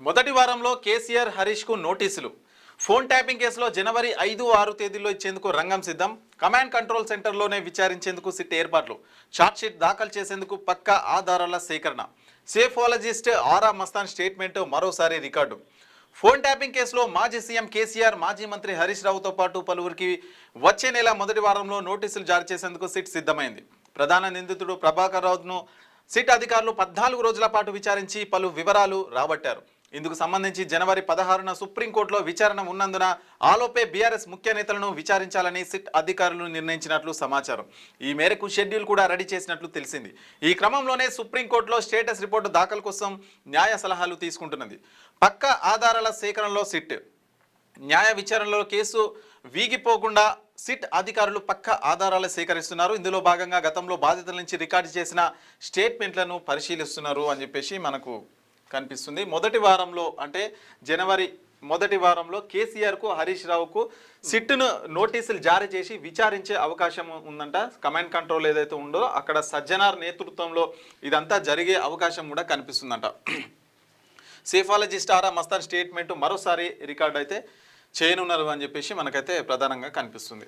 మొదటి వారంలో కేసీఆర్ హరీష్ కు నోటీసులు. ఫోన్ ట్యాపింగ్ కేసులో జనవరి 5, 6 తేదీల్లో ఇచ్చేందుకు రంగం సిద్ధం. కమాండ్ కంట్రోల్ సెంటర్లోనే విచారించేందుకు సిట్ ఏర్పాట్లు. షార్ట్షీట్ దాఖలు చేసేందుకు పక్కా ఆధారాల సేకరణ. సేఫాలజిస్ట్ ఆరా మస్తాన్ స్టేట్మెంట్ మరోసారి రికార్డు. ఫోన్ ట్యాపింగ్ కేసులో మాజీ సీఎం కేసీఆర్, మాజీ మంత్రి హరీష్ రావుతో పాటు పలువురికి వచ్చే నెల మొదటి వారంలో నోటీసులు జారీ చేసేందుకు సిట్ సిద్ధమైంది. ప్రధాన నిందితుడు ప్రభాకర్ రావును సిట్ అధికారులు 14 రోజుల పాటు విచారించి పలు వివరాలు రాబట్టారు. ఇందుకు సంబంధించి జనవరి 16న సుప్రీంకోర్టులో విచారణ ఉన్నందున ఆలోపే బీఆర్ఎస్ ముఖ్య నేతలను విచారించాలని సిట్ అధికారులు నిర్ణయించినట్లు సమాచారం. ఈ మేరకు షెడ్యూల్ కూడా రెడీ చేసినట్లు తెలిసింది. ఈ క్రమంలోనే సుప్రీంకోర్టులో స్టేటస్ రిపోర్టు దాఖలు కోసం న్యాయ సలహాలు తీసుకుంటున్నది. పక్కా ఆధారాల సేకరణలో సిట్. న్యాయ విచారణలో కేసు వీగిపోకుండా సిట్ అధికారులు పక్క ఆధారాలు సేకరిస్తున్నారు. ఇందులో భాగంగా గతంలో బాధితుల నుంచి రికార్డు చేసిన స్టేట్మెంట్లను పరిశీలిస్తున్నారు అని చెప్పేసి మనకు కనిపిస్తుంది. మొదటి వారంలో అంటే జనవరి మొదటి వారంలో కేసీఆర్కు, హరీష్ రావుకు సిట్ను నోటీసులు జారీ చేసి విచారించే అవకాశం ఉందంట. కమాండ్ కంట్రోల్ ఏదైతే ఉందో అక్కడ సజ్జనార్ నేతృత్వంలో ఇదంతా జరిగే అవకాశం కూడా కనిపిస్తుందంట. సేఫాలజిస్ట్ ఆరా మస్తాన్ స్టేట్మెంట్ మరోసారి రికార్డు అయితే చేయనున్నారు అని చెప్పేసి మనకైతే ప్రధానంగా కనిపిస్తుంది.